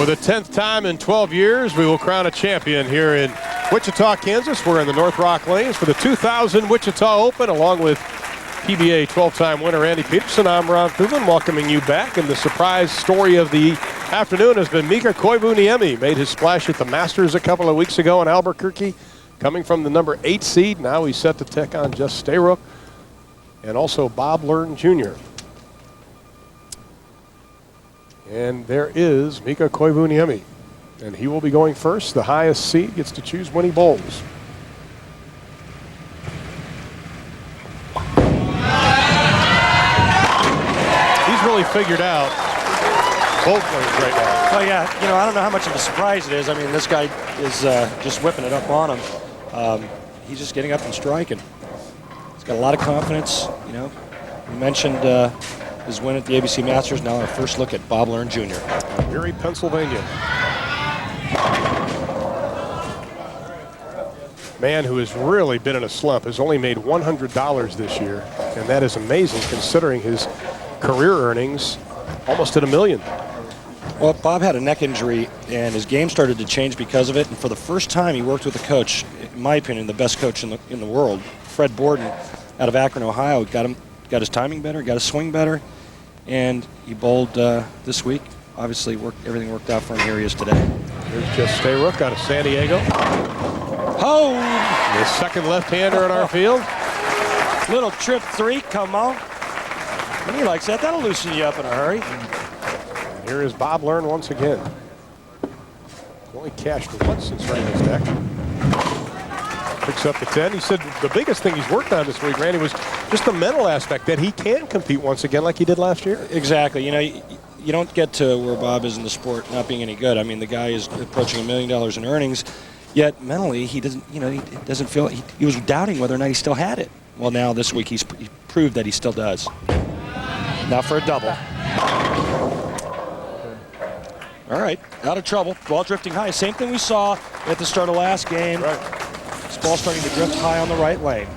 For the 10th time in 12 years, we will crown a champion here in Wichita, Kansas. We're in the North Rock Lanes for the 2000 Wichita Open, along with PBA 12-time winner Andy Peterson. I'm Ron Thuman, welcoming you back. And the surprise story of the afternoon has been Mika Kouvieniemi. Made his splash at the Masters a couple of weeks ago in Albuquerque, coming from the number 8 seed. Now he's set to take on Jess Stayrook and also Bob Learn Jr. And there is Mika Kouvieniemi, and he will be going first. The highest seed gets to choose when he bowls. He's really figured out both lanes right now. Well, yeah, you know, I don't know how much of a surprise it is. I mean, this guy is just whipping it up on him. He's just getting up and striking. He's got a lot of confidence, you know. You mentioned his win at the ABC Masters. Now our first look at Bob Learn Jr. Erie, Pennsylvania. Man who has really been in a slump, has only made $100 this year, and that is amazing considering his career earnings almost at $1 million. Well, Bob had a neck injury, and his game started to change because of it. And for the first time, he worked with a coach, in my opinion, the best coach in the world, Fred Borden, out of Akron, Ohio. Got his timing better, got his swing better, and he bowled this week. Obviously, everything worked out for him. Here he is today. Here's Jess Stayrook out of San Diego. Oh! The second left-hander in our field. Little trip 3, come on. And he likes that. That'll loosen you up in a hurry. And here is Bob Learn once again. Only cashed once since running his deck. Picks up the 10. He said the biggest thing he's worked on this week, Randy, was just the mental aspect that he can compete once again like he did last year. Exactly. You know, you don't get to where Bob is in the sport not being any good. I mean, the guy is approaching $1 million in earnings, yet mentally he doesn't, you know, he doesn't feel, he was doubting whether or not he still had it. Well, now this week he proved that he still does. Now for a double. All right, out of trouble. Ball drifting high. Same thing we saw at the start of last game. Right. This ball starting to drift high on the right lane.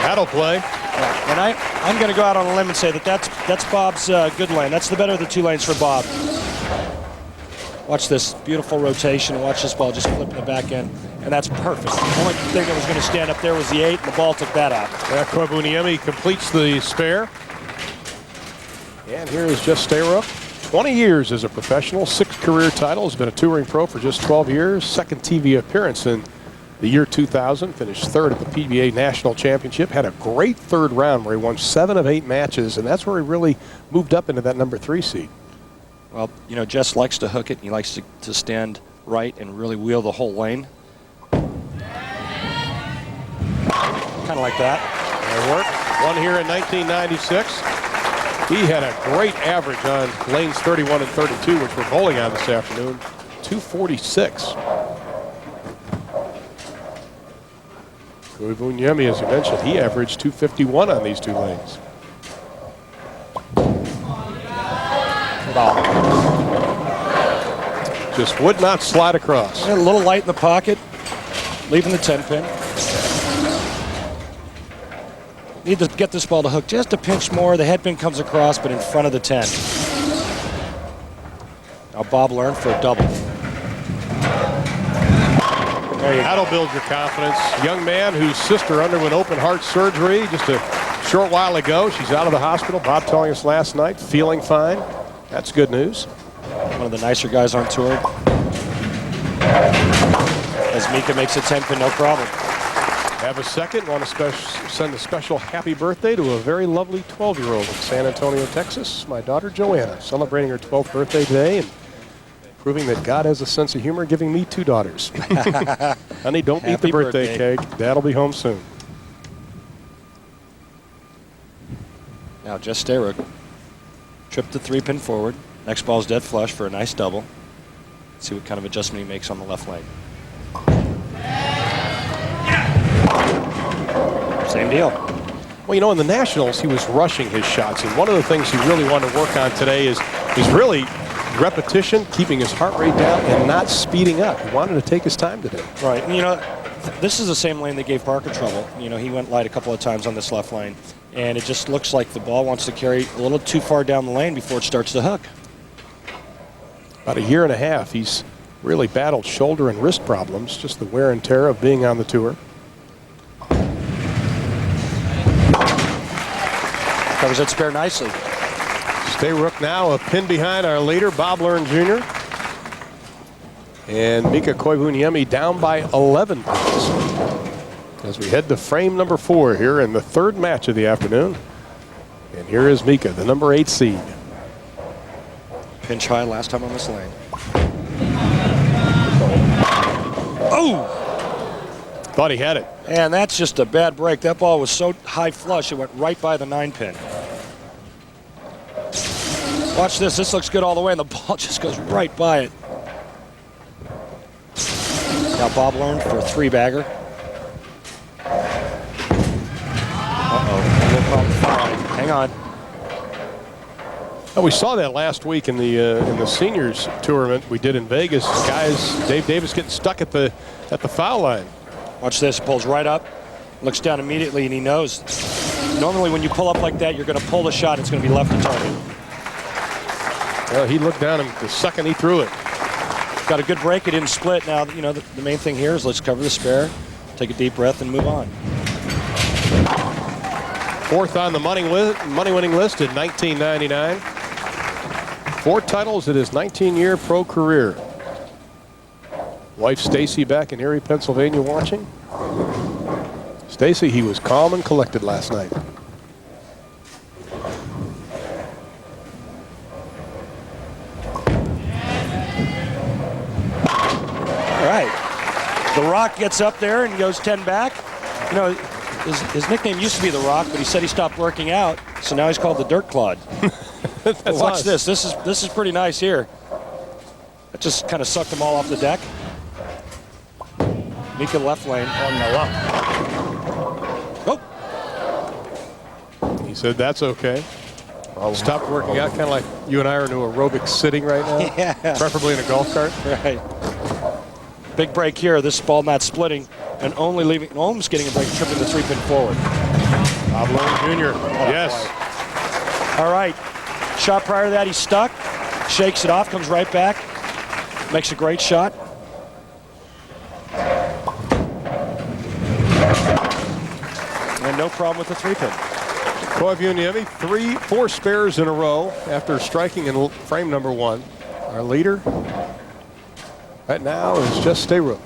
That'll play. Yeah, and I'm going to go out on a limb and say that that's Bob's good lane. That's the better of the 2 lanes for Bob. Watch this beautiful rotation, and watch this ball just flip in the back end, and that's perfect. The only thing that was going to stand up there was the 8, and the ball took that out. Yeah, Kouvieniemi completes the spare. And here is Jess Stayrook. 20 years as a professional, 6 career titles, been a touring pro for just 12 years, second TV appearance in the year 2000, finished 3rd at the PBA National Championship, had a great 3rd round where he won 7 of 8 matches, and that's where he really moved up into that number 3 seed. Well, you know, Jess likes to hook it, and he likes to stand right and really wheel the whole lane. Kind of like that. That worked. Won here in 1996. He had a great average on lanes 31 and 32, which we're bowling on this afternoon, 246. Kouvieniemi, as you mentioned, he averaged 251 on these 2 lanes. Just would not slide across. A little light in the pocket, leaving the 10-pin. Need to get this ball to hook just a pinch more. The head pin comes across, but in front of the 10. Now Bob Learn for a double. There you go. That'll build your confidence. Young man whose sister underwent open heart surgery just a short while ago. She's out of the hospital. Bob telling us last night, feeling fine. That's good news. One of the nicer guys on tour. As Mika makes a 10-pin, no problem. Have a second. Want to send a special happy birthday to a very lovely 12-year-old in San Antonio, Texas. My daughter Joanna, celebrating her 12th birthday today and proving that God has a sense of humor, giving me 2 daughters. Honey, don't eat the birthday cake. Dad'll be home soon. Now Jess Stayrook. Trip the 3-pin forward. Next ball's dead flush for a nice double. Let's see what kind of adjustment he makes on the left lane. Same deal. Well, you know, in the Nationals, he was rushing his shots, and one of the things he really wanted to work on today is really repetition, keeping his heart rate down, and not speeding up. He wanted to take his time today. Right, and you know, This is the same lane that gave Parker trouble. You know, he went light a couple of times on this left lane, and it just looks like the ball wants to carry a little too far down the lane before it starts to hook. About a year and a half, he's really battled shoulder and wrist problems, just the wear and tear of being on the tour. Covers that spare nicely. Stayrook now a pin behind our leader, Bob Learn Jr. And Mika Kouvieniemi down by 11 points. As we head to frame number 4 here in the third match of the afternoon. And here is Mika, the number 8 seed. Pinch high last time on this lane. Oh! Thought he had it. And that's just a bad break. That ball was so high flush, it went right by the 9-pin. Watch this. This looks good all the way, and the ball just goes right by it. Now Bob Learn for a 3-bagger. Uh-oh. No problem. Hang on. Oh, we saw that last week in the seniors tournament we did in Vegas. Guys, Dave Davis getting stuck at the foul line. Watch this. Pulls right up, looks down immediately, and he knows. Normally, when you pull up like that, you're going to pull the shot. It's going to be left to target. Well, he looked down and the second he threw it. Got a good break. It didn't split. Now, you know, the main thing here is let's cover the spare, take a deep breath, and move on. 4th on the money-winning list in 1999. 4 titles in his 19-year pro career. Wife Stacy back in Erie, Pennsylvania watching. Stacy, he was calm and collected last night. All right. The Rock gets up there and goes 10 back. You know, his nickname used to be The Rock, but he said he stopped working out, so now he's called the Dirt Clod. Watch this. This is pretty nice here. That just kind of sucked them all off the deck. Mika left lane on the left. Oh. He said that's okay. I'll stop working out, kind of like you and I are into aerobics sitting right now. Yeah. Preferably in a golf cart. Right. Big break here. This ball not splitting and only leaving, almost getting a break, tripping the 3-pin forward. Bob Learn Jr. Yes. All right. Shot prior to that, he's stuck. Shakes it off, comes right back. Makes a great shot. And no problem with the 3-pin. Kouvieniemi, 4 spares in a row after striking in frame number 1. Our leader right now is Jess Stayrook.